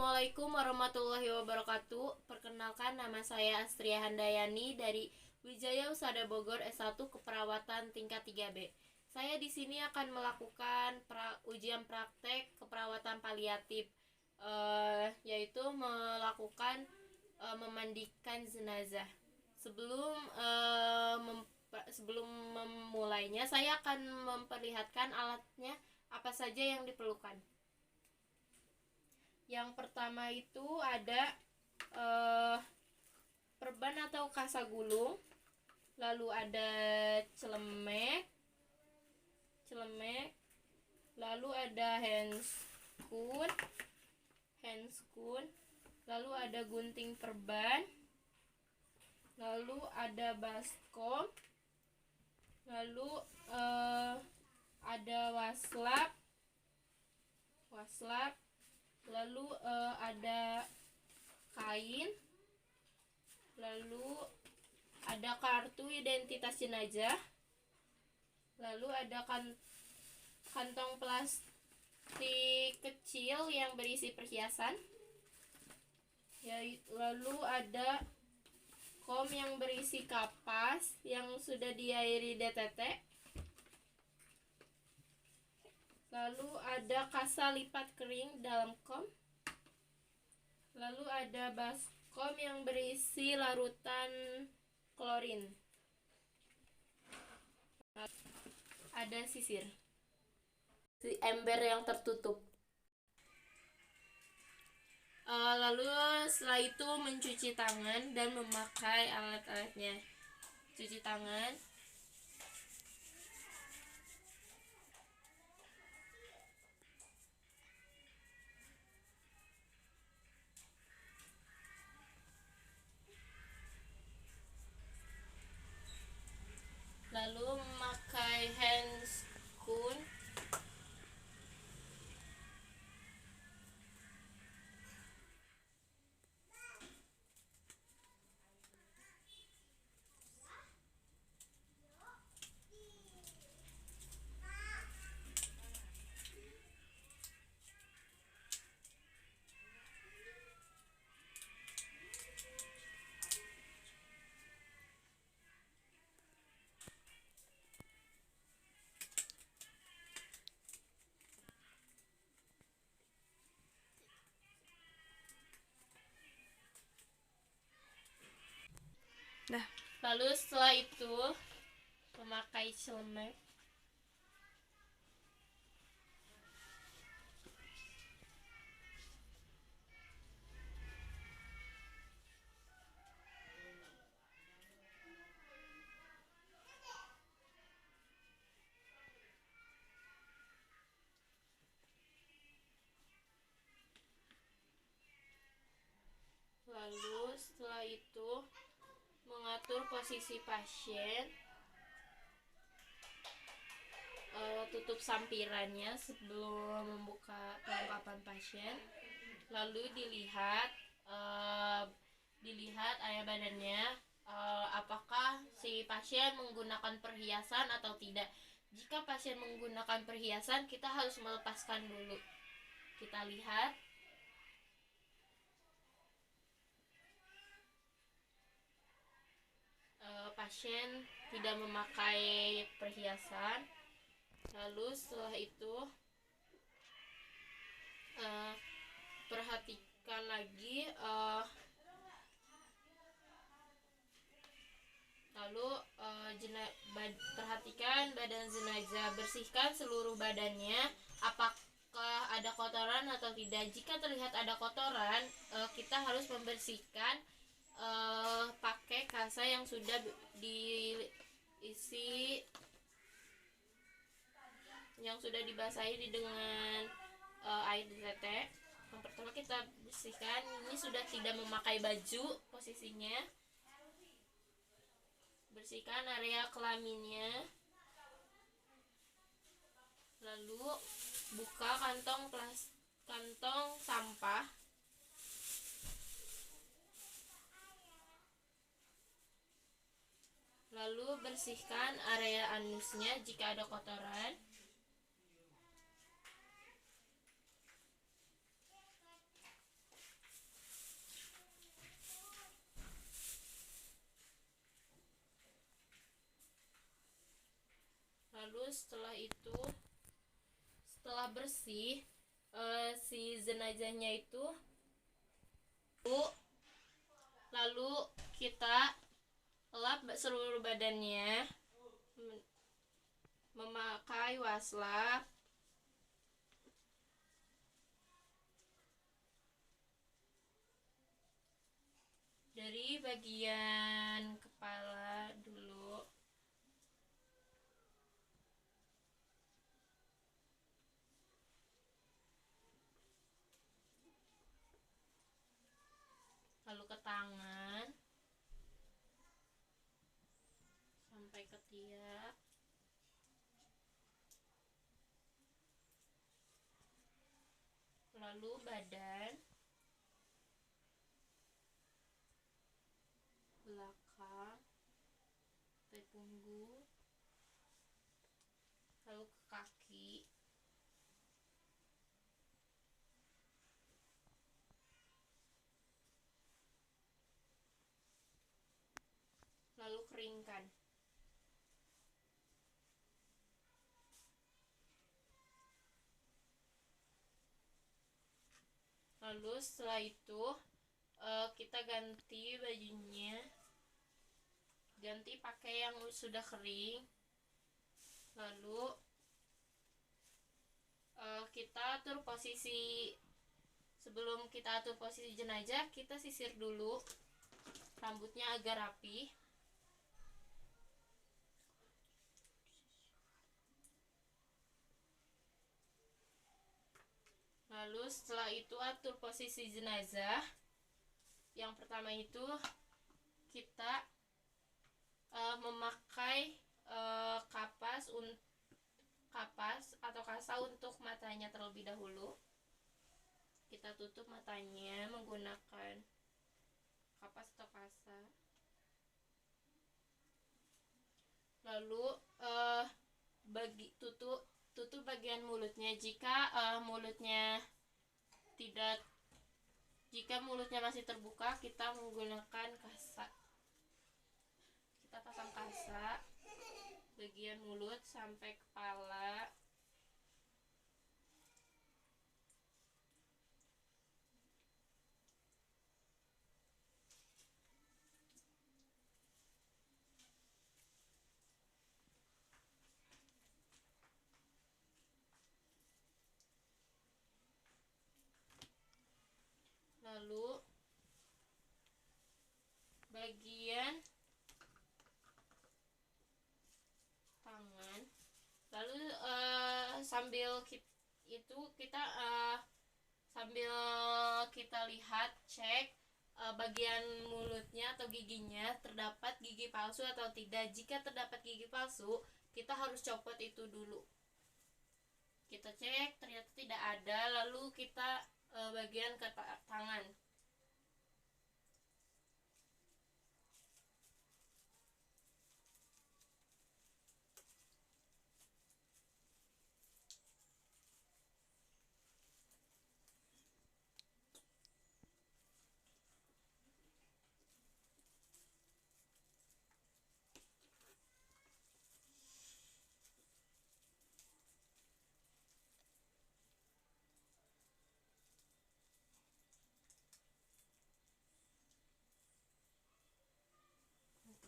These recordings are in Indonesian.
Assalamualaikum warahmatullahi wabarakatuh. Perkenalkan, nama saya Astria Handayani dari Wijaya Usada Bogor S1 Keperawatan tingkat 3B. Saya di sini akan melakukan ujian praktek keperawatan paliatif, yaitu melakukan memandikan jenazah. Sebelum memulainya, saya akan memperlihatkan alatnya apa saja yang diperlukan. Yang pertama itu ada perban atau kasa gulung, lalu ada celemek, lalu ada handscoon, lalu ada gunting perban, lalu ada baskom, lalu ada waslap, lalu ada kain, lalu ada kartu identitas jenazah, lalu ada kantong plastik kecil yang berisi perhiasan, lalu ada kom yang berisi kapas yang sudah diairi DTT, lalu ada kasa lipat kering dalam kom, lalu ada baskom yang berisi larutan klorin, ada sisir, ember yang tertutup. Lalu setelah itu mencuci tangan dan memakai alat-alatnya. Cuci tangan, lalu memakai handscoon, lalu setelah itu memakai celemek, lalu setelah itu mengatur posisi pasien, tutup sampirannya sebelum membuka perlengkapan pasien, lalu dilihat area badannya, apakah si pasien menggunakan perhiasan atau tidak. Jika pasien menggunakan perhiasan, kita harus melepaskan dulu. Kita lihat pasien tidak memakai perhiasan. Lalu setelah itu perhatikan lagi, perhatikan badan jenazah, bersihkan seluruh badannya apakah ada kotoran atau tidak. Jika terlihat ada kotoran, kita harus membersihkan pakai kasa yang sudah dibasahi dengan air DTT. Yang pertama kita bersihkan, ini sudah tidak memakai baju posisinya. Bersihkan area kelaminnya, lalu buka kantong sampah, lalu bersihkan area anusnya jika ada kotoran. Lalu setelah bersih si jenazahnya itu, lalu kita lap seluruh badannya memakai waslap. Dari bagian kepala dulu. Lalu ke tangan sampai ketiak. Lalu badan, belakang, sampai punggung, lalu ke kaki, lalu keringkan. Lalu setelah itu kita ganti bajunya, ganti pakai yang sudah kering. Lalu kita atur posisi. Sebelum kita atur posisi jenazah, kita sisir dulu rambutnya agar rapi. Lalu setelah itu atur posisi jenazah. Yang pertama itu kita memakai kapas atau kasa untuk matanya terlebih dahulu. Kita tutup matanya menggunakan kapas atau kasa. Lalu tutup bagian mulutnya. Jika mulutnya masih terbuka, kita menggunakan kasa. Kita pasang kasa bagian mulut sampai kepala. Lalu bagian tangan. Lalu sambil kita lihat, cek bagian mulutnya atau giginya terdapat gigi palsu atau tidak. Jika terdapat gigi palsu, kita harus copot itu dulu. Kita cek, ternyata tidak ada. Lalu kita bagian ke tangan.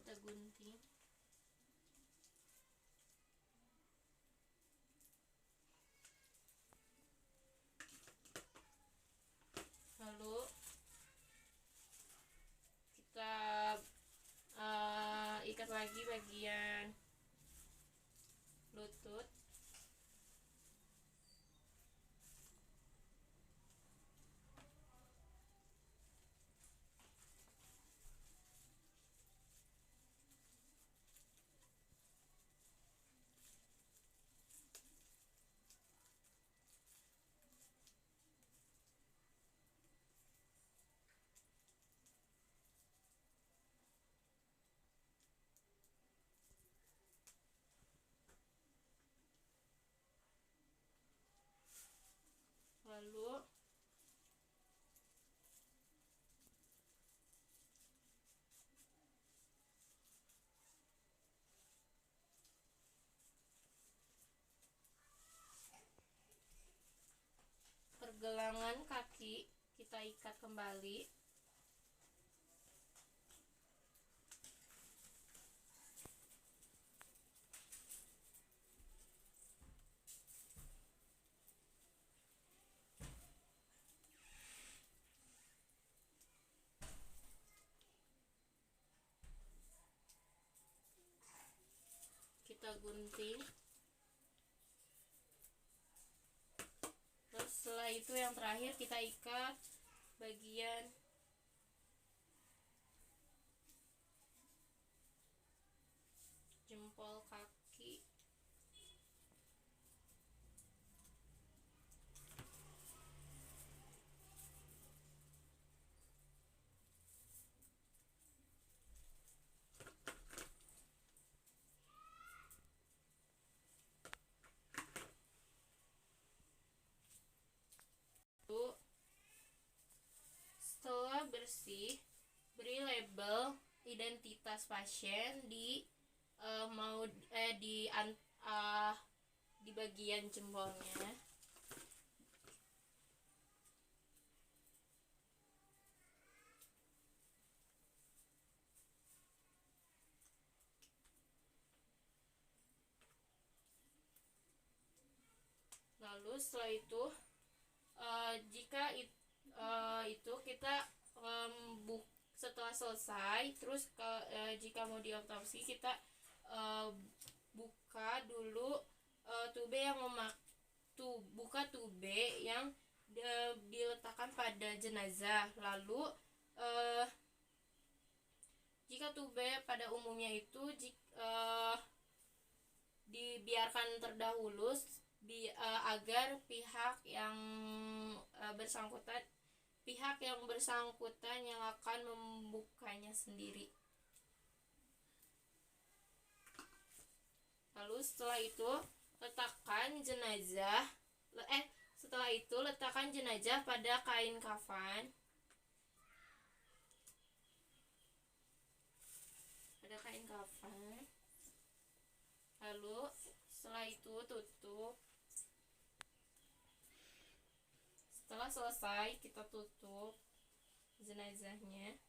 Kita gunting. Lalu kita ikat lagi bagian lutut. tangan kaki kita ikat kembali. Kita gunting. Terus setelah itu yang terakhir kita ikat bagian jempol kaki. Setelah bersih, beri label identitas pasien di di bagian jempolnya. Lalu setelah itu jika itu kita setelah selesai, terus jika mau diotopsi kita buka dulu tube yang buka tube yang diletakkan pada jenazah. Lalu jika tube pada umumnya itu dibiarkan terdahulu agar pihak yang bersangkutan yang akan membukanya sendiri. Lalu setelah itu letakkan jenazah pada kain kafan. Lalu setelah itu tutup. Setelah selesai kita tutup jenazahnya.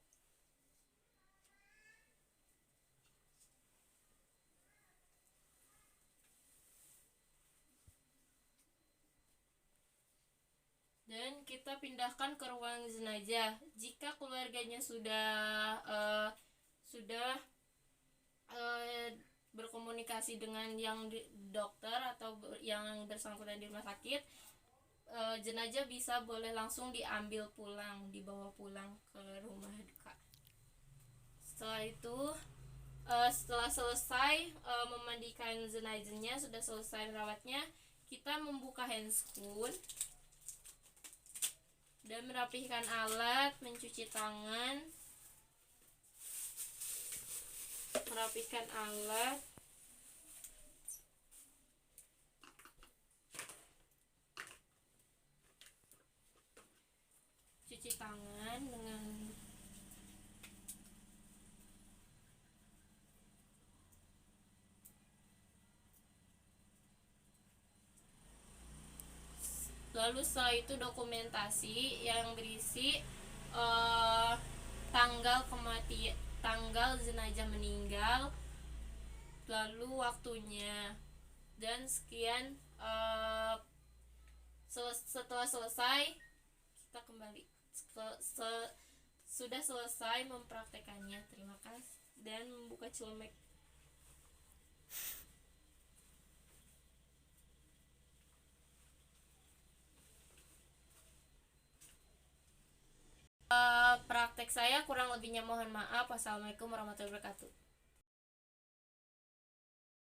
Dan kita pindahkan ke ruang jenazah. Jika keluarganya sudah berkomunikasi dengan yang dokter atau yang bersangkutan di rumah sakit, jenazah boleh langsung diambil pulang, dibawa pulang ke rumah duka. Setelah itu setelah selesai memandikan jenazahnya, sudah selesai merawatnya, kita membuka handscoon dan merapihkan alat, mencuci tangan, cuci tangan dengan lalu setelah itu dokumentasi yang berisi tanggal jenazah meninggal, lalu waktunya, dan sekian. Setelah selesai kita kembali sudah selesai mempraktekannya. Terima kasih dan membuka celemek. Praktek saya kurang lebihnya mohon maaf. Wassalamualaikum warahmatullahi wabarakatuh.